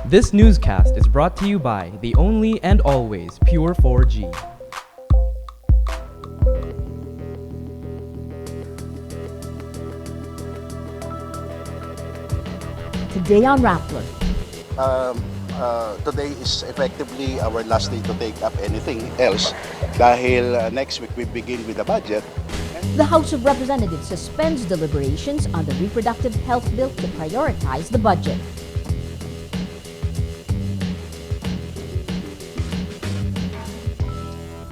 This newscast is brought to you by the only and always Pure 4G. Today on Rappler. Today is effectively our last day to take up anything else dahil next week we begin with the budget. The House of Representatives suspends deliberations on the reproductive health bill to prioritize the budget.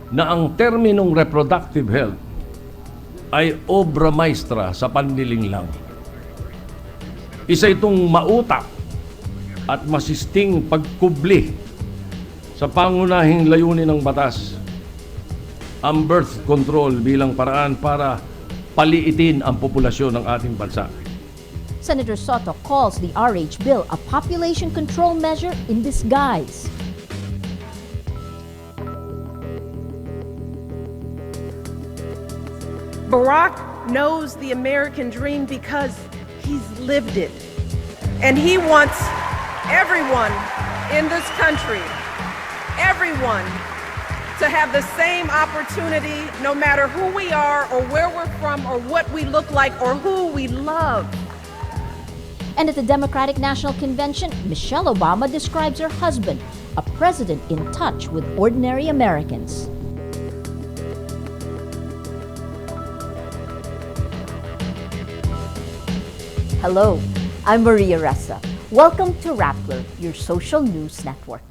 Na ang terminong reproductive health ay obra maestra sa panlilinlang. Isa itong mautak at masisting pagkubli sa pangunahing layunin ng batas, ang birth control bilang paraan para paliitin ang populasyon ng ating bansa. Senator Soto calls the RH bill a population control measure in disguise. Barack knows the American dream because he's lived it. And he wants everyone in this country, everyone, to have the same opportunity no matter who we are or where we're from or what we look like or who we love. And at the Democratic National Convention, Michelle Obama describes her husband, a president in touch with ordinary Americans. Hello, I'm Maria Ressa. Welcome to Rappler, your social news network.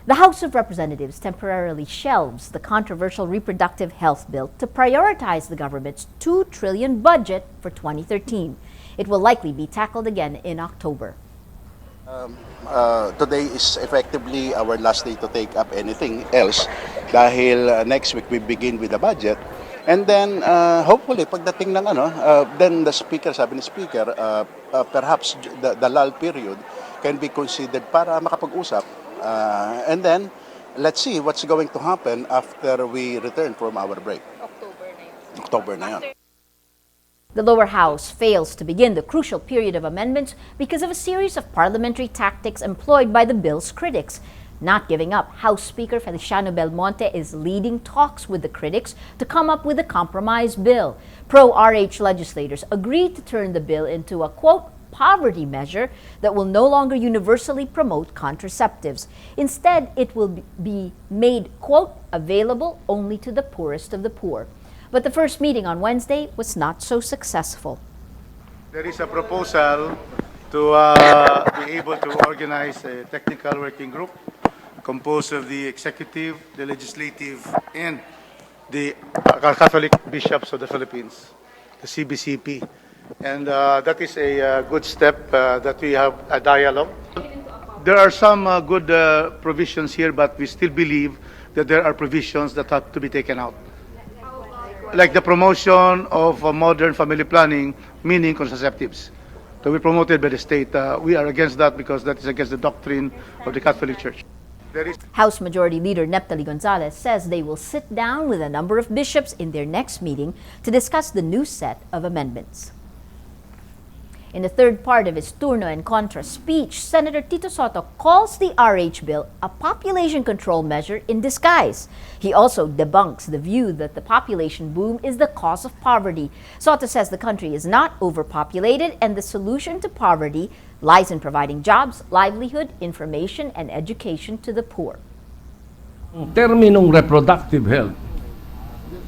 The House of Representatives temporarily shelves the controversial reproductive health bill to prioritize the government's $2 trillion budget for 2013. It will likely be tackled again in October. Today is effectively our last day to take up anything else dahil next week we begin with the budget. And then, hopefully, pagdating ng then the speaker, sabi ni speaker, perhaps the lull period can be considered para makapag-usap. And then, let's see what's going to happen after we return from our break. October na yun. The lower house fails to begin the crucial period of amendments because of a series of parliamentary tactics employed by the bill's critics. Not giving up, House Speaker Feliciano Belmonte is leading talks with the critics to come up with a compromise bill. Pro-RH legislators agreed to turn the bill into a, quote, poverty measure that will no longer universally promote contraceptives. Instead, it will be made, quote, available only to the poorest of the poor. But the first meeting on Wednesday was not so successful. There is a proposal to be able to organize a technical working group composed of the executive, the legislative, and the Catholic bishops of the Philippines, the CBCP. And that is a good step that we have a dialogue. There are some good provisions here, but we still believe that there are provisions that have to be taken out. Like the promotion of modern family planning, meaning contraceptives, to be promoted by the state. We are against that because that is against the doctrine of the Catholic Church. House Majority Leader Neptali Gonzalez says they will sit down with a number of bishops in their next meeting to discuss the new set of amendments. In the third part of his Turno en Contra speech, Senator Tito Soto calls the RH bill a population control measure in disguise. He also debunks the view that the population boom is the cause of poverty. Soto says the country is not overpopulated and the solution to poverty lies in providing jobs, livelihood, information, and education to the poor. Ang terminong reproductive health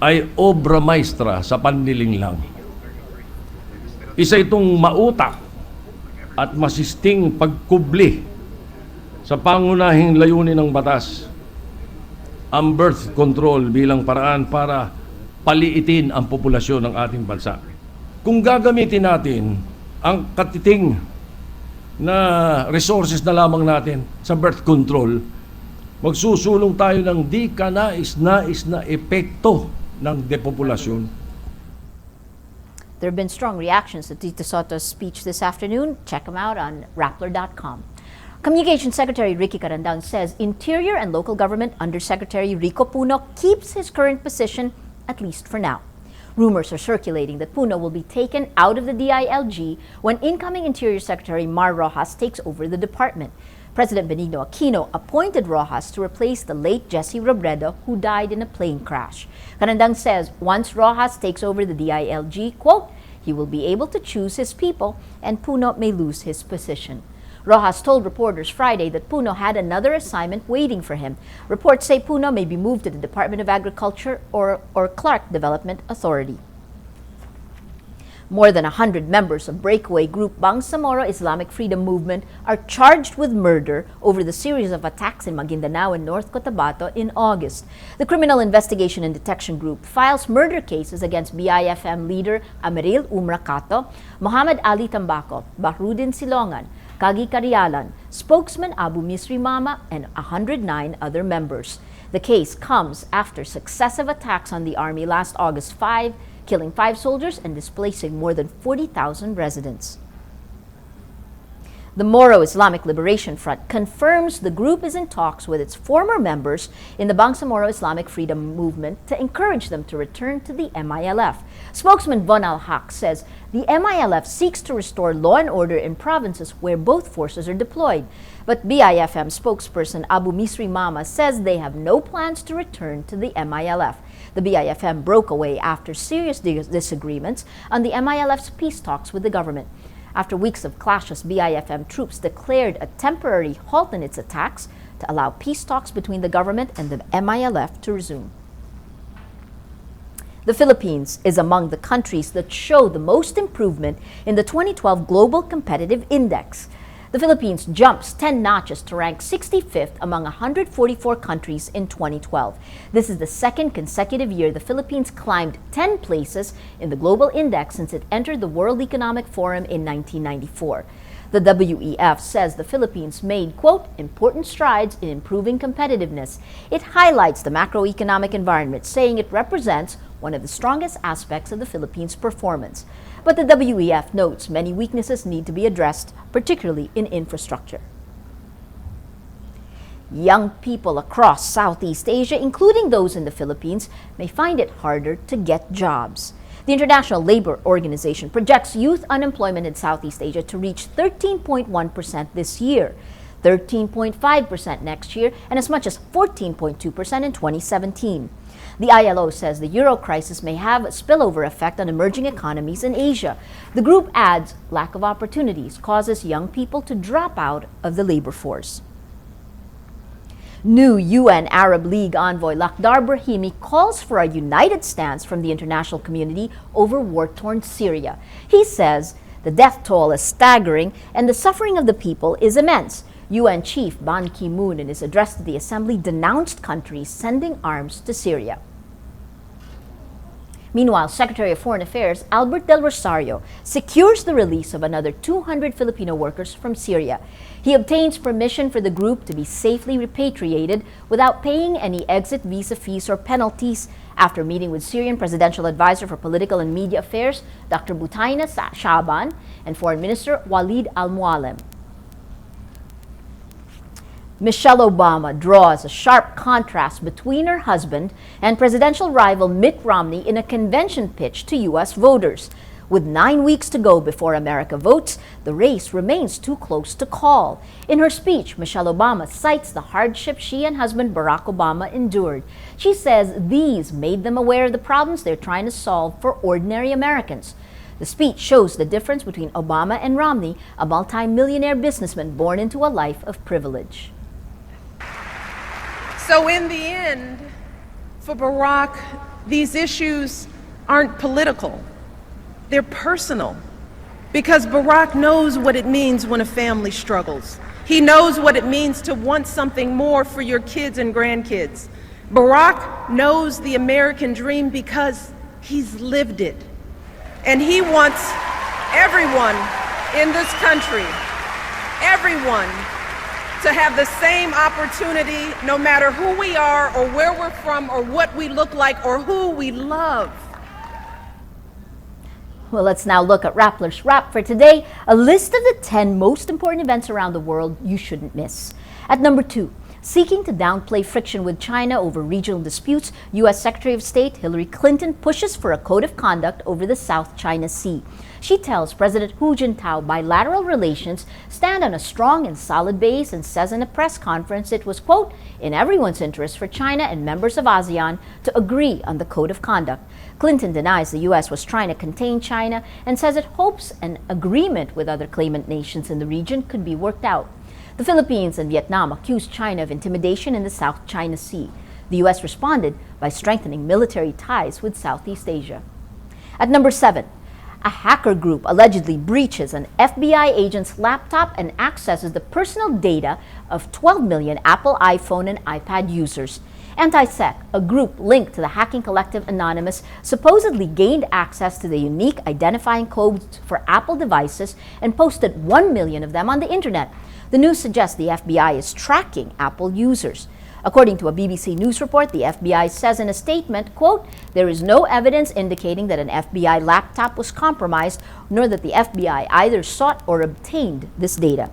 ay obra maestra sa panlilinlang. Isa itong mautak at masisting pagkubli sa pangunahing layunin ng batas, ang birth control bilang paraan para paliitin ang populasyon ng ating bansa. Kung gagamitin natin ang katiting na resources na lamang natin sa birth control, magsusulong tayo ng di kanais-nais na epekto ng depopulasyon. There have been strong reactions to Tito Soto's speech this afternoon. Check them out on Rappler.com. Communications Secretary Ricky Carandaon says Interior and Local Government Undersecretary Rico Puno keeps his current position, at least for now. Rumors are circulating that Puno will be taken out of the DILG when incoming Interior Secretary Mar Rojas takes over the department. President Benigno Aquino appointed Rojas to replace the late Jesse Robredo, who died in a plane crash. Canandang says once Rojas takes over the DILG, quote, he will be able to choose his people and Puno may lose his position. Rojas told reporters Friday that Puno had another assignment waiting for him. Reports say Puno may be moved to the Department of Agriculture or Clark Development Authority. More than 100 members of breakaway group Bangsamoro Islamic Freedom Movement are charged with murder over the series of attacks in Mindanao and North Cotabato in August. The Criminal Investigation and Detection Group files murder cases against BIFM leader Ameril Umrakato, Muhammad Ali Tambaco, Bahrudin Silongan, Kagi Karialan, spokesman Abu Misri Mama, and 109 other members. The case comes after successive attacks on the army last August 5, killing 5 soldiers and displacing more than 40,000 residents. The Moro Islamic Liberation Front confirms the group is in talks with its former members in the Bangsamoro Islamic Freedom Movement to encourage them to return to the MILF. Spokesman Von Al-Haq says the MILF seeks to restore law and order in provinces where both forces are deployed. But BIFM spokesperson Abu Misri Mama says they have no plans to return to the MILF. The BIFM broke away after serious disagreements on the MILF's peace talks with the government. After weeks of clashes, BIFM troops declared a temporary halt in its attacks to allow peace talks between the government and the MILF to resume. The Philippines is among the countries that show the most improvement in the 2012 Global Competitive Index. The Philippines jumps 10 notches to rank 65th among 144 countries in 2012. This is the second consecutive year the Philippines climbed 10 places in the global index since it entered the World Economic Forum in 1994. The WEF says the Philippines made, quote, important strides in improving competitiveness. It highlights the macroeconomic environment, saying it represents one of the strongest aspects of the Philippines' performance. But the WEF notes many weaknesses need to be addressed, particularly in infrastructure. Young people across Southeast Asia, including those in the Philippines, may find it harder to get jobs. The International Labor Organization projects youth unemployment in Southeast Asia to reach 13.1% this year, 13.5% next year, and as much as 14.2% in 2017. The ILO says the euro crisis may have a spillover effect on emerging economies in Asia. The group adds lack of opportunities causes young people to drop out of the labor force. New UN Arab League envoy Lakhdar Brahimi calls for a united stance from the international community over war-torn Syria. He says the death toll is staggering and the suffering of the people is immense. UN Chief Ban Ki-moon, in his address to the Assembly, denounced countries sending arms to Syria. Meanwhile, Secretary of Foreign Affairs Albert Del Rosario secures the release of another 200 Filipino workers from Syria. He obtains permission for the group to be safely repatriated without paying any exit visa fees or penalties after meeting with Syrian Presidential Advisor for Political and Media Affairs Dr. Butaina Shaban and Foreign Minister Walid Al-Mualem. Michelle Obama draws a sharp contrast between her husband and presidential rival Mitt Romney in a convention pitch to U.S. voters. With 9 weeks to go before America votes, the race remains too close to call. In her speech, Michelle Obama cites the hardship she and husband Barack Obama endured. She says these made them aware of the problems they're trying to solve for ordinary Americans. The speech shows the difference between Obama and Romney, a multi-millionaire businessman born into a life of privilege. So in the end, for Barack, these issues aren't political. They're personal. Because Barack knows what it means when a family struggles. He knows what it means to want something more for your kids and grandkids. Barack knows the American dream because he's lived it. And he wants everyone in this country, everyone, to have the same opportunity no matter who we are or where we're from or what we look like or who we love. Well, let's now look at Rappler's Wrap for today, a list of the 10 most important events around the world you shouldn't miss. At number 2, seeking to downplay friction with China over regional disputes, U.S. Secretary of State Hillary Clinton pushes for a code of conduct over the South China Sea. She tells President Hu Jintao bilateral relations stand on a strong and solid base and says in a press conference it was, quote, in everyone's interest for China and members of ASEAN to agree on the code of conduct. Clinton denies the U.S. was trying to contain China and says it hopes an agreement with other claimant nations in the region could be worked out. The Philippines and Vietnam accused China of intimidation in the South China Sea. The U.S. responded by strengthening military ties with Southeast Asia. At number 7, a hacker group allegedly breaches an FBI agent's laptop and accesses the personal data of 12 million Apple iPhone and iPad users. Anti-Sec, a group linked to the hacking collective Anonymous, supposedly gained access to the unique identifying codes for Apple devices and posted 1 million of them on the internet. The news suggests the FBI is tracking Apple users. According to a BBC News report, the FBI says in a statement, quote, there is no evidence indicating that an FBI laptop was compromised, nor that the FBI either sought or obtained this data.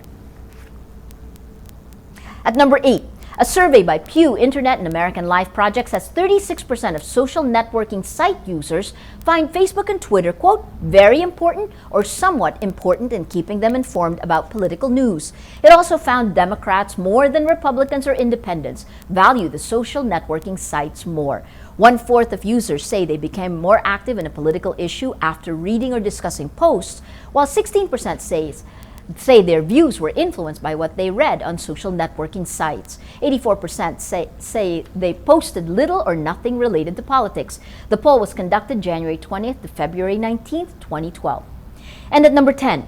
At number 8, a survey by Pew Internet and American Life Project says 36% of social networking site users find Facebook and Twitter, quote, very important or somewhat important in keeping them informed about political news. It also found Democrats more than Republicans or independents value the social networking sites more. 1/4 of users say they became more active in a political issue after reading or discussing posts, while 16% say their views were influenced by what they read on social networking sites. 84% say they posted little or nothing related to politics. The poll was conducted January 20th to February 19th, 2012. And at number 10,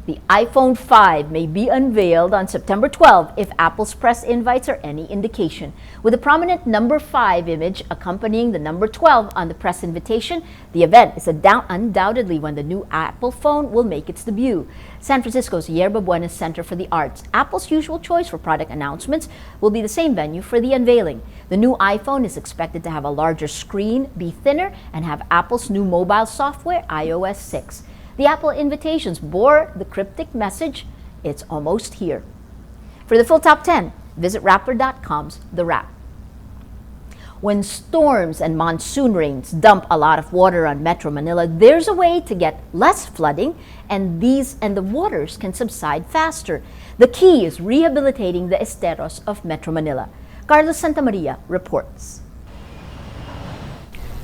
the iPhone 5 may be unveiled on September 12 if Apple's press invites are any indication. With a prominent number 5 image accompanying the number 12 on the press invitation, the event is undoubtedly when the new Apple phone will make its debut. San Francisco's Yerba Buena Center for the Arts, Apple's usual choice for product announcements, will be the same venue for the unveiling. The new iPhone is expected to have a larger screen, be thinner, and have Apple's new mobile software, iOS 6. The Apple invitations bore the cryptic message, it's almost here. For the full top 10, visit Rappler.com's The Wrap. When storms and monsoon rains dump a lot of water on Metro Manila, there's a way to get less flooding and the waters can subside faster. The key is rehabilitating the esteros of Metro Manila. Carlos Santamaria reports.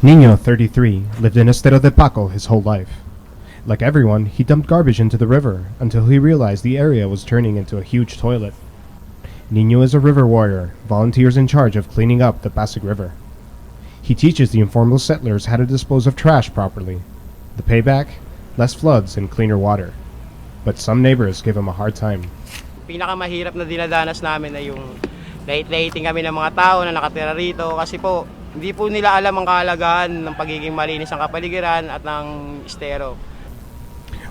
Nino, 33, lived in Estero de Paco his whole life. Like everyone, he dumped garbage into the river until he realized the area was turning into a huge toilet. Nino is a river warrior, volunteers in charge of cleaning up the Pasig River. He teaches the informal settlers how to dispose of trash properly. The payback? Less floods and cleaner water. But some neighbors give him a hard time. Pinakamahirap na dinadanas namin na yung lait-laiting kami ng mga tao na nakatira rito kasi po hindi po nila alam ang kahalagahan ng pagiging malinis ng kapaligiran at ng estero.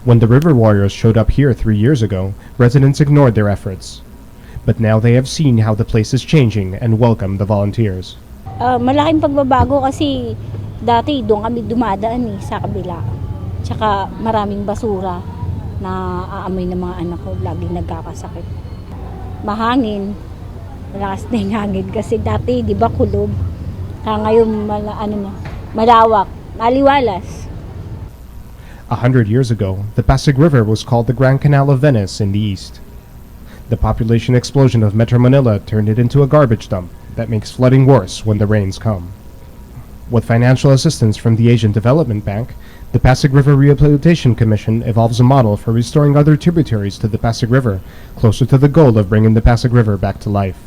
When the river warriors showed up here 3 years ago, residents ignored their efforts. But now they have seen how the place is changing and welcome the volunteers. Malaking pagbabago kasi dati doon kami dumadaan sa kabila. Tsaka maraming basura na aamoy ng mga anak ko, laging nagkakasakit. Mahangin, malakas na yung hangin kasi dati di ba kulob. Kaya ngayon malawak, maliwalas. 100 years ago, the Pasig River was called the Grand Canal of Venice in the east. The population explosion of Metro Manila turned it into a garbage dump that makes flooding worse when the rains come. With financial assistance from the Asian Development Bank, the Pasig River Rehabilitation Commission evolves a model for restoring other tributaries to the Pasig River, closer to the goal of bringing the Pasig River back to life.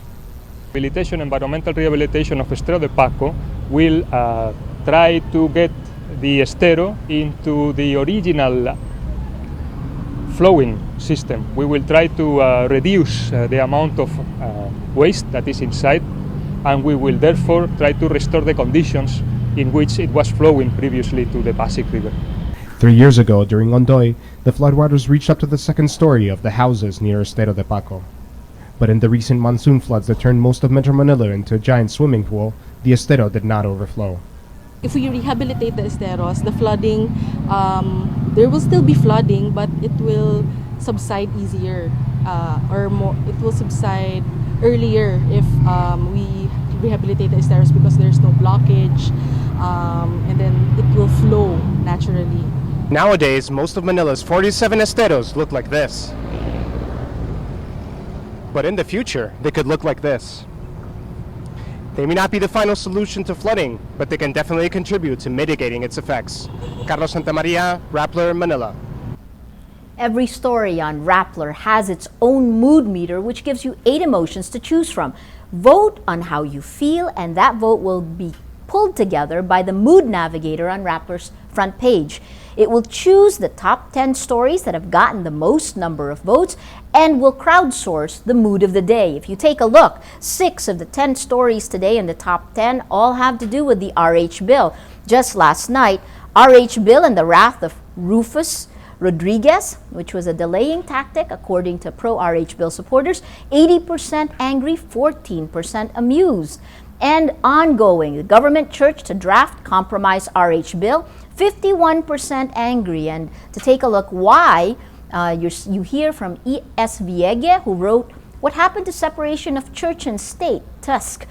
Environmental rehabilitation of Estero de Paco will try to get the estero into the original flowing system. We will try to reduce the amount of waste that is inside, and we will therefore try to restore the conditions in which it was flowing previously to the Pasig River. 3 years ago, during Ondoy, the floodwaters reached up to the second story of the houses near Estero de Paco. But in the recent monsoon floods that turned most of Metro Manila into a giant swimming pool, the estero did not overflow. If we rehabilitate the esteros, the flooding, there will still be flooding, but it will subside easier, it will subside earlier if we rehabilitate the esteros because there's no blockage, and then it will flow naturally. Nowadays, most of Manila's 47 esteros look like this. But in the future, they could look like this. They may not be the final solution to flooding, but they can definitely contribute to mitigating its effects. Carlos Santamaria, Rappler, Manila. Every story on Rappler has its own mood meter, which gives you 8 emotions to choose from. Vote on how you feel, and that vote will be pulled together by the Mood Navigator on Rappler's front page. It will choose the top 10 stories that have gotten the most number of votes and will crowdsource the mood of the day. If you take a look, 6 of the 10 stories today in the top 10 all have to do with the RH bill. Just last night, RH bill and the wrath of Rufus Rodriguez, which was a delaying tactic according to pro-RH bill supporters, 80% angry, 14% amused. And ongoing, the government church to draft compromise RH bill, 51% angry. And to take a look why, you hear from E.S. Viege, who wrote, "What happened to separation of church and state? Tusk."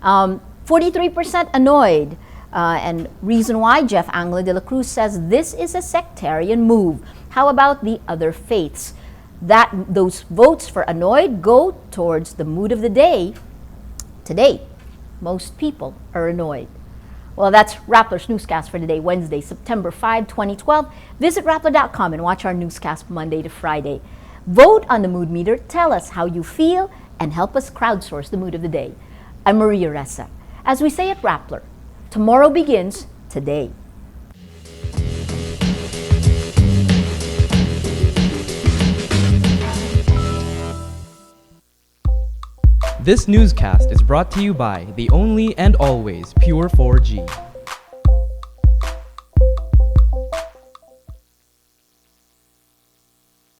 43% annoyed. And reason why, Jeff Anglo de la Cruz says this is a sectarian move. How about the other faiths? Those votes for annoyed go towards the mood of the day. Today, most people are annoyed. Well, that's Rappler's Newscast for today, Wednesday, September 5, 2012. Visit Rappler.com and watch our newscast Monday to Friday. Vote on the mood meter, tell us how you feel, and help us crowdsource the mood of the day. I'm Maria Ressa. As we say at Rappler, tomorrow begins today. This newscast is brought to you by the only and always Pure 4G.